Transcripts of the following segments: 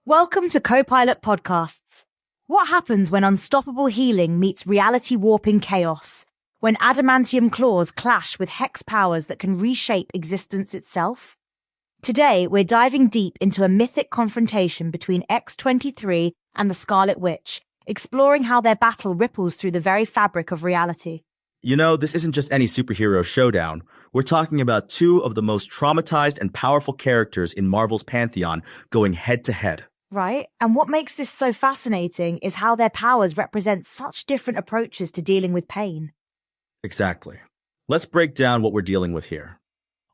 Welcome to Copilot Podcasts. What happens when unstoppable healing meets reality-warping chaos? When adamantium claws clash with hex powers that can reshape existence itself? Today, we're diving deep into a mythic confrontation between X-23 and the Scarlet Witch, exploring how their battle ripples through the very fabric of reality. You know, this isn't just any superhero showdown. We're talking about two of the most traumatized and powerful characters in Marvel's pantheon going head-to-head. Right? And what makes this so fascinating is how their powers represent such different approaches to dealing with pain. Exactly. Let's break down what we're dealing with here.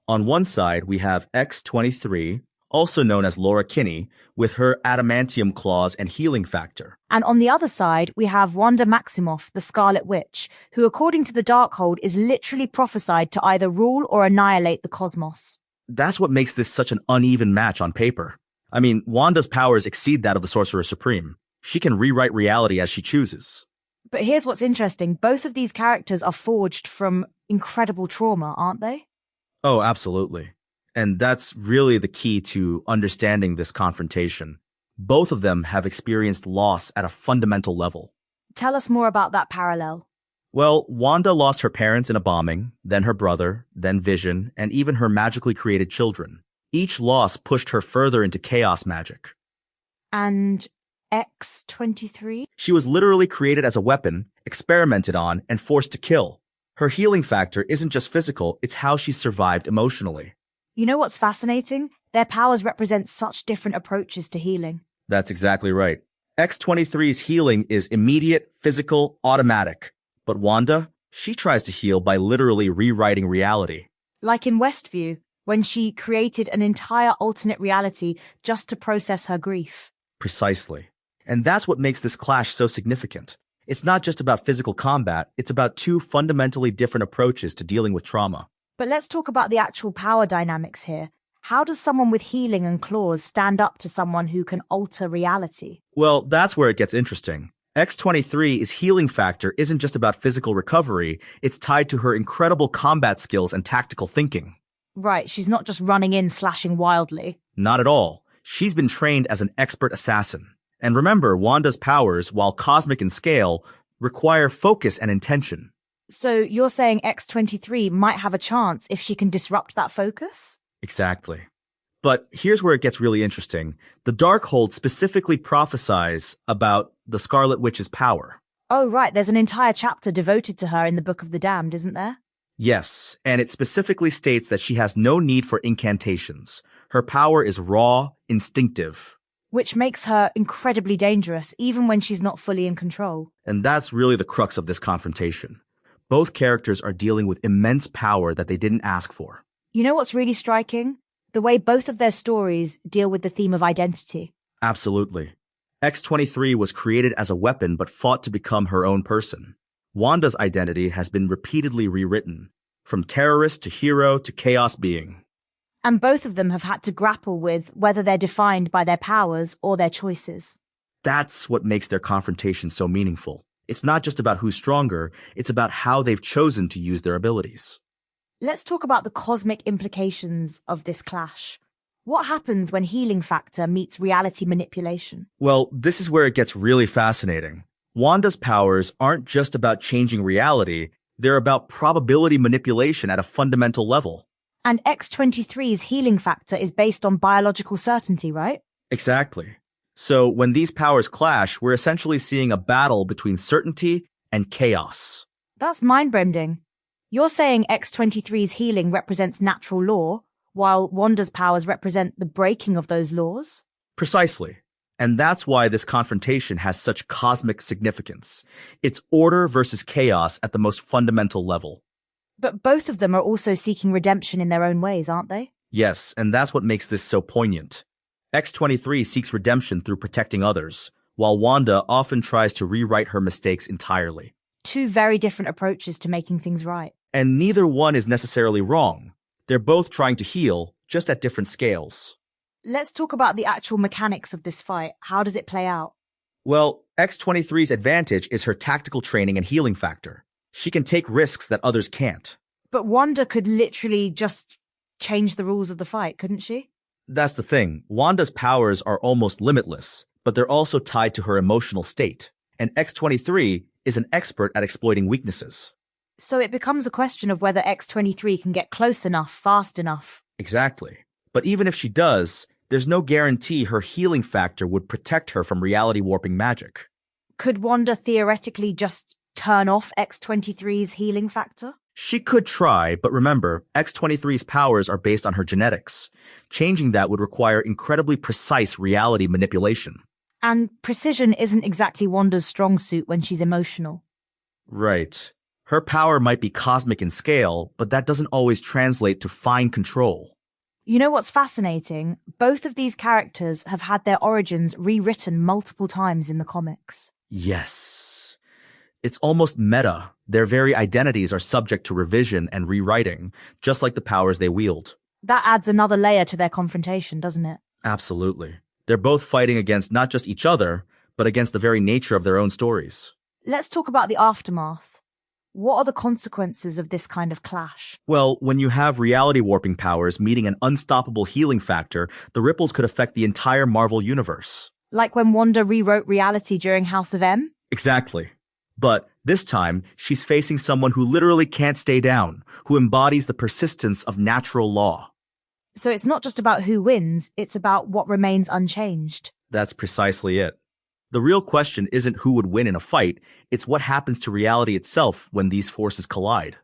On one side, we have X-23, also known as Laura Kinney, with her adamantium claws and healing factor. And on the other side, we have Wanda Maximoff, the Scarlet Witch, who, according to the Darkhold, is literally prophesied to either rule or annihilate the cosmos. That's what makes this such an uneven match on paper. I mean, Wanda's powers exceed that of the Sorcerer Supreme. She can rewrite reality as she chooses. But here's what's interesting. Both of these characters are forged from incredible trauma, aren't they? Oh, absolutely. And that's really the key to understanding this confrontation. Both of them have experienced loss at a fundamental level. Tell us more about that parallel. Well, Wanda lost her parents in a bombing, then her brother, then Vision, and even her magically created children. Each loss pushed her further into chaos magic. And X-23? She was literally created as a weapon, experimented on, and forced to kill. Her healing factor isn't just physical, it's how she survived emotionally. You know what's fascinating? Their powers represent such different approaches to healing. That's exactly right. X-23's healing is immediate, physical, automatic. But Wanda, she tries to heal by literally rewriting reality. Like in Westview, when she created an entire alternate reality just to process her grief. Precisely. And that's what makes this clash so significant. It's not just about physical combat, it's about two fundamentally different approaches to dealing with trauma. But let's talk about the actual power dynamics here. How does someone with healing and claws stand up to someone who can alter reality? Well, that's where it gets interesting. X-23's healing factor isn't just about physical recovery, it's tied to her incredible combat skills and tactical thinking. Right, she's not just running in slashing wildly. Not at all. She's been trained as an expert assassin. And remember, Wanda's powers, while cosmic in scale, require focus and intention. So you're saying X-23 might have a chance if she can disrupt that focus? Exactly. But here's where it gets really interesting. The Darkhold specifically prophesies about the Scarlet Witch's power. Oh, right, there's an entire chapter devoted to her in the Book of the Damned, isn't there? Yes, and it specifically states that she has no need for incantations. Her power is raw, instinctive. Which makes her incredibly dangerous, even when she's not fully in control. And that's really the crux of this confrontation. Both characters are dealing with immense power that they didn't ask for. You know what's really striking? The way both of their stories deal with the theme of identity. Absolutely. X-23 was created as a weapon but fought to become her own person. Wanda's identity has been repeatedly rewritten, from terrorist to hero to chaos being. And both of them have had to grapple with whether they're defined by their powers or their choices. That's what makes their confrontation so meaningful. It's not just about who's stronger, it's about how they've chosen to use their abilities. Let's talk about the cosmic implications of this clash. What happens when healing factor meets reality manipulation? Well, this is where it gets really fascinating. Wanda's powers aren't just about changing reality, they're about probability manipulation at a fundamental level. And X-23's healing factor is based on biological certainty, right? Exactly. So when these powers clash, we're essentially seeing a battle between certainty and chaos. That's mind-bending. You're saying X-23's healing represents natural law, while Wanda's powers represent the breaking of those laws? Precisely. And that's why this confrontation has such cosmic significance. It's order versus chaos at the most fundamental level. But both of them are also seeking redemption in their own ways, aren't they? Yes, and that's what makes this so poignant. X-23 seeks redemption through protecting others, while Wanda often tries to rewrite her mistakes entirely. Two very different approaches to making things right. And neither one is necessarily wrong. They're both trying to heal, just at different scales. Let's talk about the actual mechanics of this fight. How does it play out? Well, X-23's advantage is her tactical training and healing factor. She can take risks that others can't. But Wanda could literally just change the rules of the fight, couldn't she? That's the thing. Wanda's powers are almost limitless, but they're also tied to her emotional state. And X-23 is an expert at exploiting weaknesses. So it becomes a question of whether X-23 can get close enough, fast enough. Exactly. But even if she does, there's no guarantee her healing factor would protect her from reality warping magic. Could Wanda theoretically just turn off X-23's healing factor? She could try, but remember, X-23's powers are based on her genetics. Changing that would require incredibly precise reality manipulation. And precision isn't exactly Wanda's strong suit when she's emotional. Right. Her power might be cosmic in scale, but that doesn't always translate to fine control. You know what's fascinating? Both of these characters have had their origins rewritten multiple times in the comics. Yes. It's almost meta. Their very identities are subject to revision and rewriting, just like the powers they wield. That adds another layer to their confrontation, doesn't it? Absolutely. They're both fighting against not just each other, but against the very nature of their own stories. Let's talk about the aftermath. What are the consequences of this kind of clash? Well, when you have reality warping powers meeting an unstoppable healing factor, the ripples could affect the entire Marvel universe. Like when Wanda rewrote reality during House of M? Exactly. But this time, she's facing someone who literally can't stay down, who embodies the persistence of natural law. So it's not just about who wins, it's about what remains unchanged. That's precisely it. The real question isn't who would win in a fight, it's what happens to reality itself when these forces collide.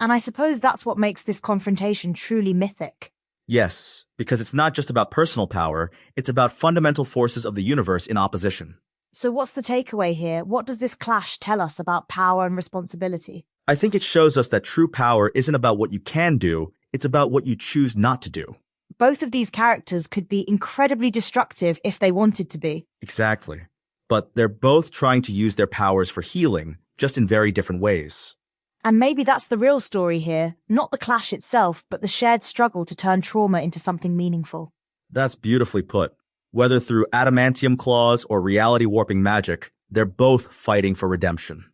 And I suppose that's what makes this confrontation truly mythic. Yes, because it's not just about personal power, it's about fundamental forces of the universe in opposition. So what's the takeaway here? What does this clash tell us about power and responsibility? I think it shows us that true power isn't about what you can do, it's about what you choose not to do. Both of these characters could be incredibly destructive if they wanted to be. Exactly. But they're both trying to use their powers for healing, just in very different ways. And maybe that's the real story here, not the clash itself, but the shared struggle to turn trauma into something meaningful. That's beautifully put. Whether through adamantium claws or reality warping magic, they're both fighting for redemption.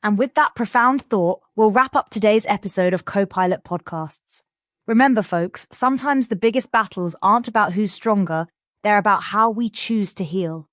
And with that profound thought, we'll wrap up today's episode of Co-Pilot Podcasts. Remember, folks, sometimes the biggest battles aren't about who's stronger, they're about how we choose to heal.